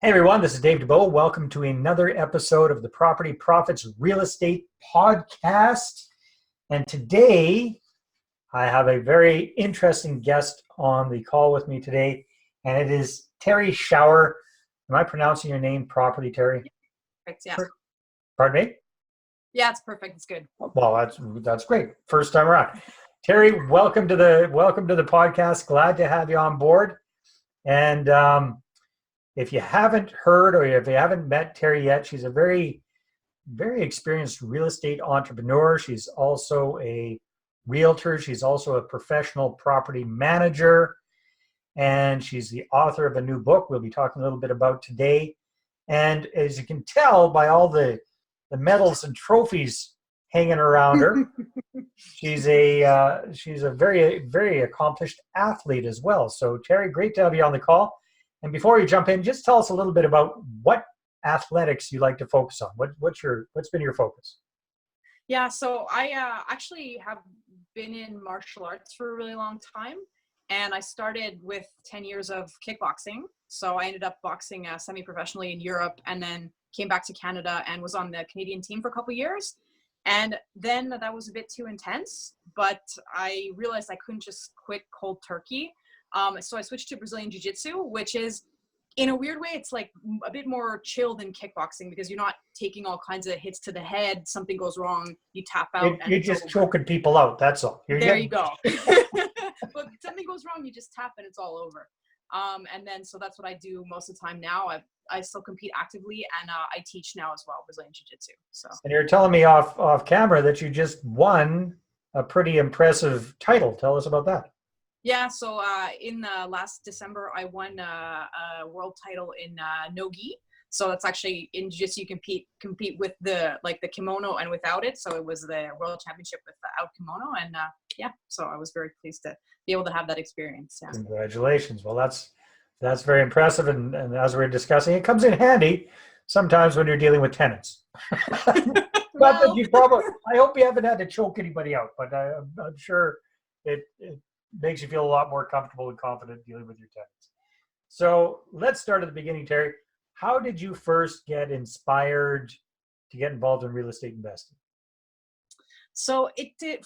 Hey everyone, this is Dave DeBow. Welcome to another episode of the Property Profits Real Estate Podcast. And today I have a very interesting guest on the call with me today, and it is Terrie Schauer. Am I pronouncing your name properly, Terrie? Perfect, yeah. Pardon me? Yeah, it's perfect. It's good. Well, that's great. First time around. Terrie, welcome to the podcast. Glad to have you on board. And if you haven't heard or if you haven't met Terrie yet, she's a very, very experienced real estate entrepreneur. She's also a realtor. She's also a professional property manager. And she's the author of a new book we'll be talking a little bit about today. And as you can tell by all the medals and trophies hanging around her, she's a very, very accomplished athlete as well. So Terrie, great to have you on the call. And before you jump in, just tell us a little bit about what athletics you like to focus on. What's been your focus? Yeah, so I actually have been in martial arts for a really long time. And I started with 10 years of kickboxing. So I ended up boxing semi-professionally in Europe and then came back to Canada and was on the Canadian team for a couple of years. And then that was a bit too intense, but I realized I couldn't just quit cold turkey. So I switched to Brazilian Jiu-Jitsu, which is, in a weird way, it's like a bit more chill than kickboxing because you're not taking all kinds of hits to the head. Something goes wrong, you tap out. You're just choking people out. That's all. You go. But something goes wrong, you just tap and it's all over. And then, so that's what I do most of the time now. I still compete actively and I teach now as well, Brazilian Jiu-Jitsu. So. And you're telling me off camera that you just won a pretty impressive title. Tell us about that. Yeah, so in last December, I won a world title in no-gi. So that's actually in jiu-jitsu, you compete with the kimono and without it. So it was the world championship without kimono. And yeah, so I was very pleased to be able to have that experience. Yeah. Congratulations. Well, that's very impressive. And as we're discussing, it comes in handy sometimes when you're dealing with tenants. Well, I hope you haven't had to choke anybody out, but I'm sure it makes you feel a lot more comfortable and confident dealing with your tenants. So let's start at the beginning, Terrie. How did you first get inspired to get involved in real estate investing? So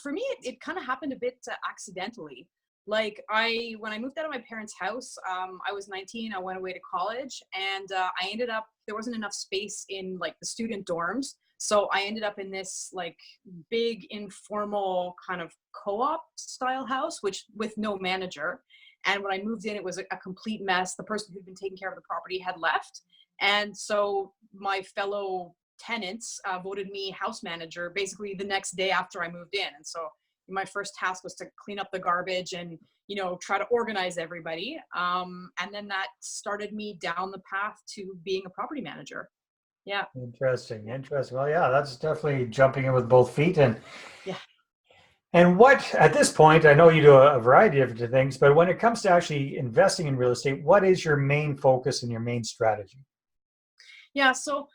for me, it kind of happened a bit accidentally. When I moved out of my parents' house, I was 19, I went away to college, and I ended up, there wasn't enough space in the student dorms. So I ended up in this big informal kind of co-op style house, with no manager. And when I moved in, it was a complete mess. The person who'd been taking care of the property had left. And so my fellow tenants voted me house manager basically the next day after I moved in. And so my first task was to clean up the garbage and, try to organize everybody. And then that started me down the path to being a property manager. Yeah. Interesting. Well, yeah, that's definitely jumping in with both feet. And yeah. And what, at this point, I know you do a variety of different things, but when it comes to actually investing in real estate, what is your main focus and your main strategy? Yeah, so,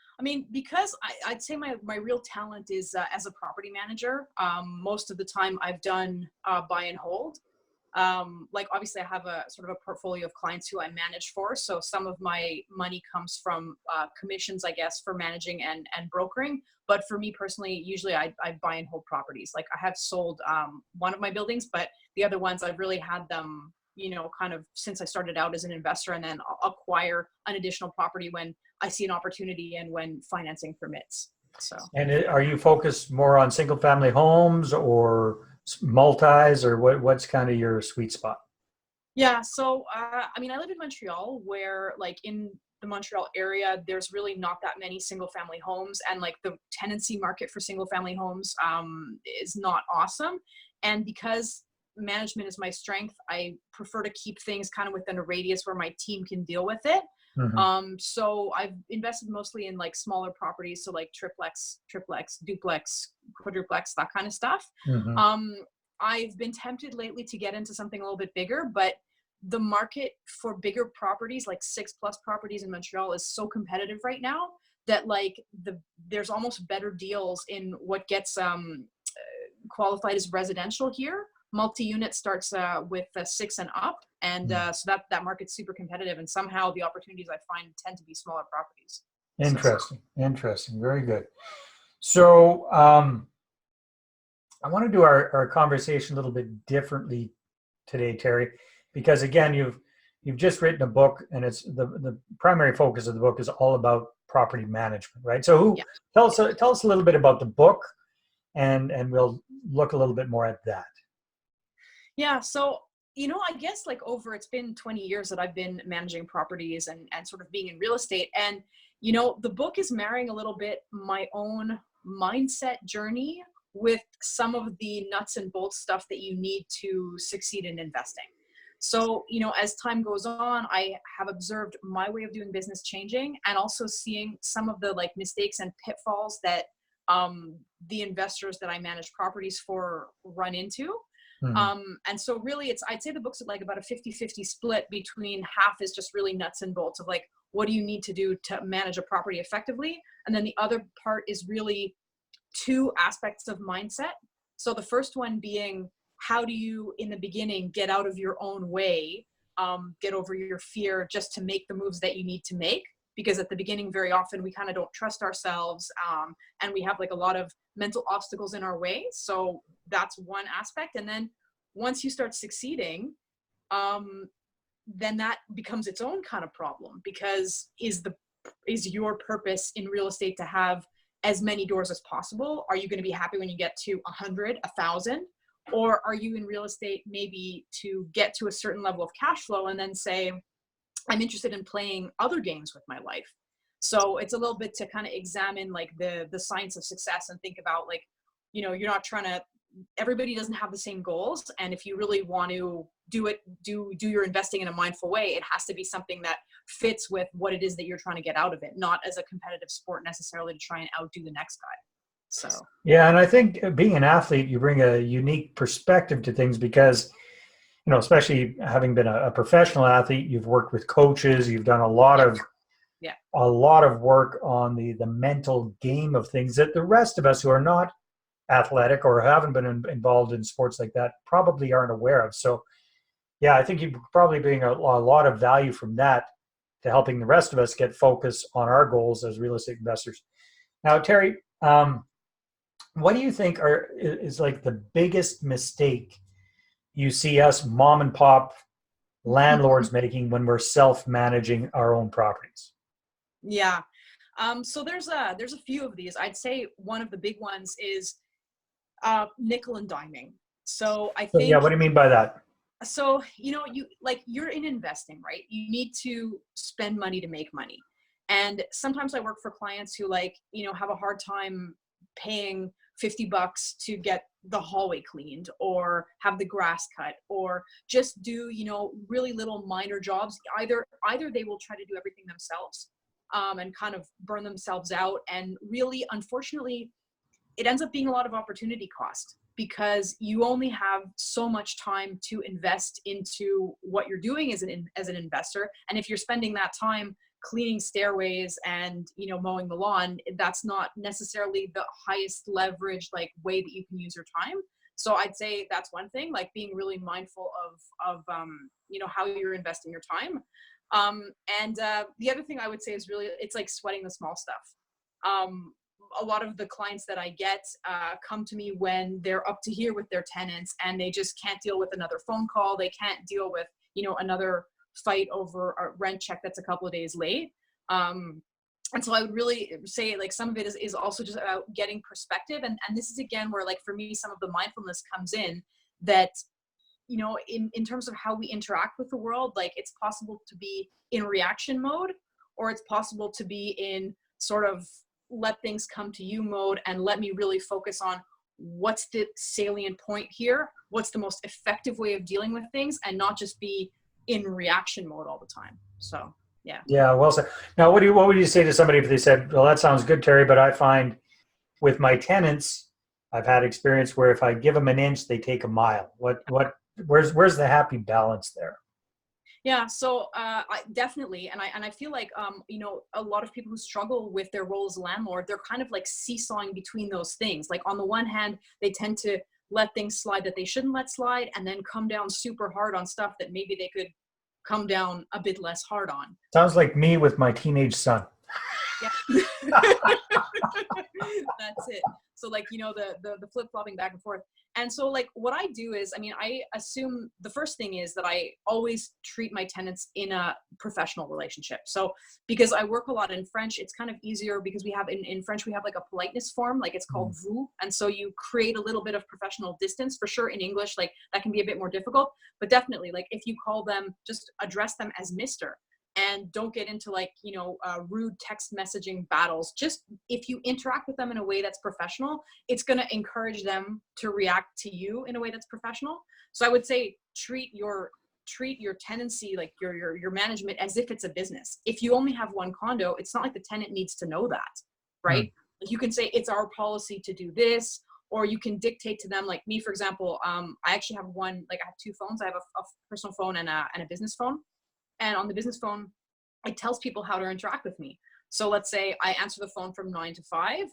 because I'd say my real talent is as a property manager. Most of the time I've done buy and hold. Obviously I have a sort of a portfolio of clients who I manage for. So some of my money comes from commissions, I guess, for managing and brokering. But for me personally, usually I buy and hold properties. I have sold one of my buildings, but the other ones I've really had them, kind of since I started out as an investor, and then I'll acquire an additional property when I see an opportunity and when financing permits. So. And are you focused more on single family homes or multis, or what's kind of your sweet spot? Yeah, so I live in Montreal, where in the Montreal area, there's really not that many single family homes, and the tenancy market for single family homes is not awesome. And because management is my strength, I prefer to keep things kind of within a radius where my team can deal with it. Mm-hmm. So I've invested mostly in smaller properties, so triplex, duplex, quadruplex, that kind of stuff. Mm-hmm. I've been tempted lately to get into something a little bit bigger, but the market for bigger properties, 6+ properties in Montreal, is so competitive right now that there's almost better deals in what gets qualified as residential here multi-unit starts with 6 and up. And so that market's super competitive. And somehow the opportunities I find tend to be smaller properties. Interesting. Interesting. Very good. So I want to do our conversation a little bit differently today, Terry, because again, you've just written a book, and it's the primary focus of the book is all about property management, right? So tell us a little bit about the book, and we'll look a little bit more at that. Yeah. So, I guess like it's been 20 years that I've been managing properties and sort of being in real estate. And, the book is marrying a little bit my own mindset journey with some of the nuts and bolts stuff that you need to succeed in investing. So, as time goes on, I have observed my way of doing business changing, and also seeing some of the like mistakes and pitfalls that the investors that I manage properties for run into. And so really I'd say the book's like about a 50-50 split between half is just really nuts and bolts of like, what do you need to do to manage a property effectively? And then the other part is really 2 aspects of mindset. So the first one being, how do you in the beginning get out of your own way, get over your fear just to make the moves that you need to make? Because at the beginning, very often we kind of don't trust ourselves, and we have like a lot of mental obstacles in our way. So that's one aspect. And then once you start succeeding, then that becomes its own kind of problem, because is your purpose in real estate to have as many doors as possible? Are you going to be happy when you get to 100, 1,000? Or are you in real estate maybe to get to a certain level of cash flow and then say, I'm interested in playing other games with my life? So it's a little bit to kind of examine like the science of success and think about like, you're not trying to, everybody doesn't have the same goals. And if you really want to do your investing in a mindful way, it has to be something that fits with what it is that you're trying to get out of it, not as a competitive sport necessarily to try and outdo the next guy. So yeah, and I think being an athlete, you bring a unique perspective to things because, especially having been a professional athlete, you've worked with coaches, you've done a lot of work on the mental game of things that the rest of us who are not athletic or haven't been involved in sports like that probably aren't aware of. So yeah, I think you probably bring a lot of value from that to helping the rest of us get focused on our goals as real estate investors. Now, Terry, what do you think is like the biggest mistake you see us mom and pop landlords making when we're self-managing our own properties? Yeah. So there's a few of these. I'd say one of the big ones is nickel and diming. So I think, yeah, what do you mean by that? So, you're in investing, right? You need to spend money to make money. And sometimes I work for clients who have a hard time paying $50 to get the hallway cleaned or have the grass cut or just do, really little minor jobs. Either they will try to do everything themselves, and kind of burn themselves out. And really, unfortunately, it ends up being a lot of opportunity cost, because you only have so much time to invest into what you're doing as an investor. And if you're spending that time cleaning stairways and mowing the lawn, that's not necessarily the highest leverage way that you can use your time. So I'd say that's one thing, like being really mindful of how you're investing your time. And the other thing I would say is really, it's like sweating the small stuff. A lot of the clients that I get come to me when they're up to here with their tenants and they just can't deal with another phone call. They can't deal with, another fight over a rent check that's a couple of days late. And so I would really say some of it is also just about getting perspective. And this is again where for me, some of the mindfulness comes in, that, in terms of how we interact with the world, it's possible to be in reaction mode, or it's possible to be in sort of let things come to you mode and let me really focus on what's the salient point here, what's the most effective way of dealing with things, and not just be in reaction mode all the time. So yeah, well said. Now what would you say to somebody if they said, well, that sounds good, Terry, but I find with my tenants I've had experience where if I give them an inch they take a mile? Where's the happy balance there? Yeah, so I definitely, and I feel like a lot of people who struggle with their role as a landlord, they're kind of seesawing between those things. On the one hand, they tend to let things slide that they shouldn't let slide, and then come down super hard on stuff that maybe they could come down a bit less hard on. Sounds like me with my teenage son. Yeah. That's it. So like, you know, the flip-flopping back and forth. And so like what I do is, I mean, I assume the first thing is that I always treat my tenants in a professional relationship. So because I work a lot in French, it's kind of easier because we have in French, we have like a politeness form, like it's called vous. And so you create a little bit of professional distance. For sure in English, like that can be a bit more difficult, but definitely like if you call them, just address them as Mr. And don't get into like, you know, rude text messaging battles. Just if you interact with them in a way that's professional, it's going to encourage them to react to you in a way that's professional. So I would say treat your tenancy, like your management, as if it's a business. If you only have one condo, it's not like the tenant needs to know that, right? You can say it's our policy to do this, or you can dictate to them. Like me, for example, I actually have one, like I have two phones. I have a personal phone and a business phone. And on the business phone, it tells people how to interact with me. So let's say I answer the phone from 9 to 5.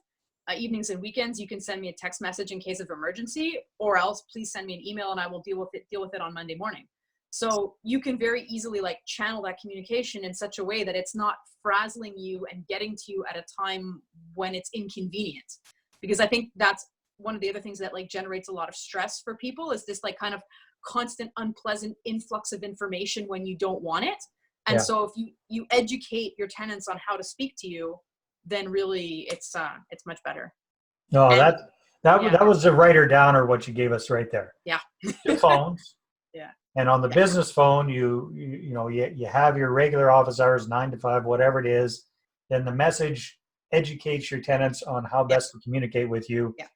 Evenings and weekends, you can send me a text message in case of emergency, or else please send me an email and I will deal with it on Monday morning. So you can very easily like channel that communication in such a way that it's not frazzling you and getting to you at a time when it's inconvenient. Because I think that's one of the other things that like generates a lot of stress for people, is this like kind of constant unpleasant influx of information when you don't want it. And so if you educate your tenants on how to speak to you, then really it's much better. No, and that was the writer downer what you gave us right there. Yeah. Two phones. Yeah. And on the business phone, you have your regular office hours, 9 to 5, whatever it is. Then the message educates your tenants on how best to communicate with you. Yeah.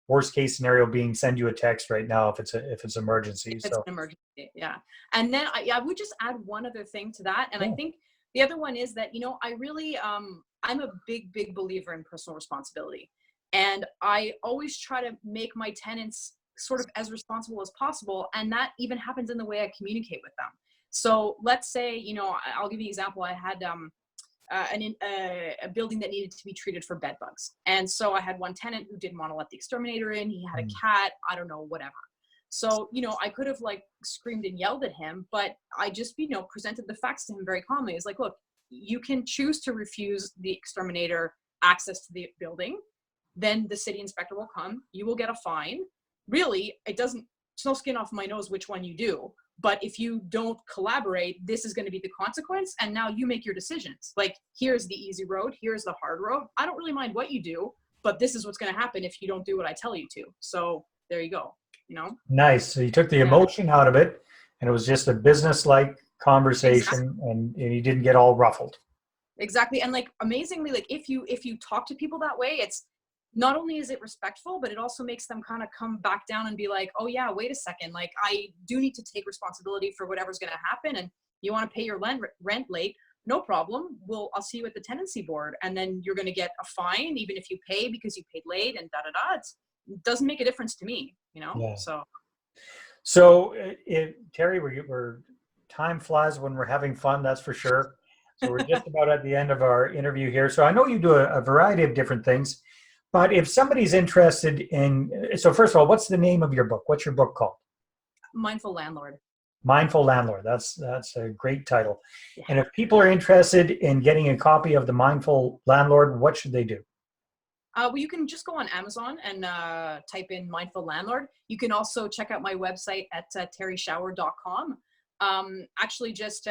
Worst case scenario being send you a text right now if it's emergency. If it's an emergency, yeah. And then I would just add one other thing to that. And I think the other one is that, you know, I really, I'm a big believer in personal responsibility. And I always try to make my tenants sort of as responsible as possible. And that even happens in the way I communicate with them. So let's say, you know, I'll give you an example. I had a building that needed to be treated for bed bugs. And so I had one tenant who didn't want to let the exterminator in. He had a cat, I don't know, whatever. So, you know, I could have like screamed and yelled at him, but I just, you know, presented the facts to him very calmly. It's like, look, you can choose to refuse the exterminator access to the building. Then the city inspector will come, you will get a fine. Really, it's no skin off my nose which one you do. But if you don't collaborate, this is going to be the consequence. And now you make your decisions. Like, here's the easy road. Here's the hard road. I don't really mind what you do, but this is what's going to happen if you don't do what I tell you to. So there you go. You know? Nice. So you took the emotion out of it, and it was just a business-like conversation, and you didn't get all ruffled. Exactly. And like, amazingly, like if you talk to people that way, it's not only is it respectful, but it also makes them kind of come back down and be like, oh yeah, wait a second. Like, I do need to take responsibility for whatever's going to happen. And you want to pay your rent late, no problem. I'll see you at the tenancy board. And then you're going to get a fine, even if you pay because you paid late and da-da-da. It doesn't make a difference to me, you know? Yeah. So Terrie, we're time flies when we're having fun, that's for sure. So we're just about at the end of our interview here. So I know you do a variety of different things. But if somebody's interested in, so first of all, what's the name of your book? What's your book called? Mindful Landlord. Mindful Landlord. That's a great title. Yeah. And if people are interested in getting a copy of the Mindful Landlord, what should they do? Well, you can just go on Amazon and type in Mindful Landlord. You can also check out my website at terrieschauer.com. Actually, just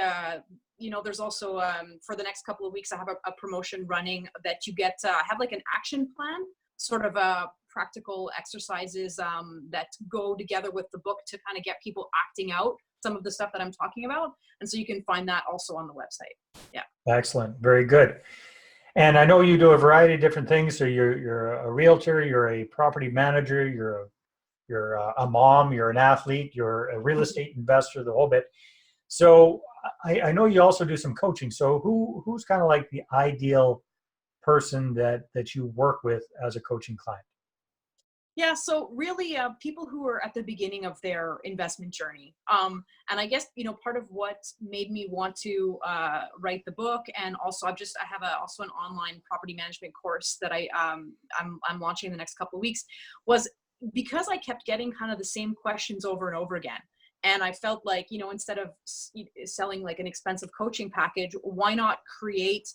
you know, there's also for the next couple of weeks, I have a promotion running that you get have like an action plan, sort of practical exercises that go together with the book to kind of get people acting out some of the stuff that I'm talking about. And so you can find that also on the website. Yeah. Excellent. Very good. And I know you do a variety of different things. So you're a realtor, you're a property manager, you're a mom, you're an athlete, you're a real estate investor, the whole bit. So I know you also do some coaching. So who's kind of like the ideal person that you work with as a coaching client? Yeah, so really people who are at the beginning of their investment journey. And I guess, you know, part of what made me want to write the book, and also I have also an online property management course that I'm launching in the next couple of weeks, was because I kept getting kind of the same questions over and over again, and I felt like, instead of selling like an expensive coaching package, why not create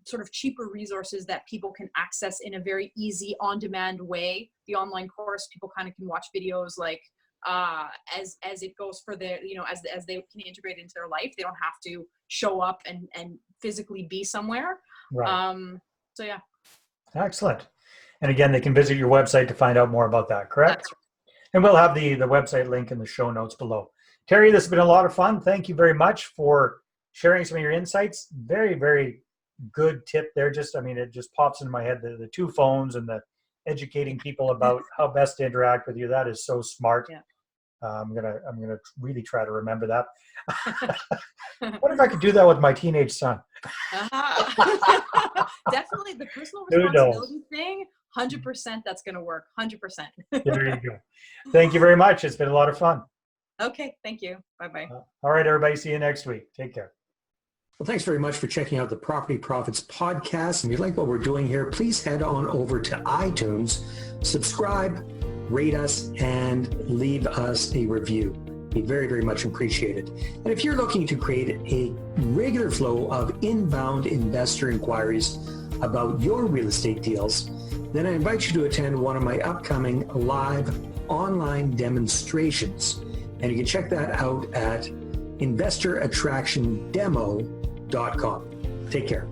sort of cheaper resources that people can access in a very easy on-demand way. The online course, people kind of can watch videos like as it goes for their, as they can integrate into their life. They don't have to show up and physically be somewhere. Right. So yeah. Excellent. And again, they can visit your website to find out more about that, correct? That's right. And we'll have the website link in the show notes below. Terrie, this has been a lot of fun. Thank you very much for sharing some of your insights. Very, very good tip there. It just pops into my head, the 2 phones and the educating people about how best to interact with you. That is so smart. Yeah. I'm gonna really try to remember that. What if I could do that with my teenage son? Definitely the personal responsibility thing, 100%, that's going to work. 100%. There you go. Thank you very much. It's been a lot of fun. Okay. Thank you. Bye-bye. All right, everybody. See you next week. Take care. Well, thanks very much for checking out the Property Profits podcast. If you like what we're doing here, please head on over to iTunes, subscribe, rate us, and leave us a review. Be very, very much appreciated. And if you're looking to create a regular flow of inbound investor inquiries about your real estate deals, then I invite you to attend one of my upcoming live online demonstrations. And you can check that out at investorattractiondemo.com. Take care.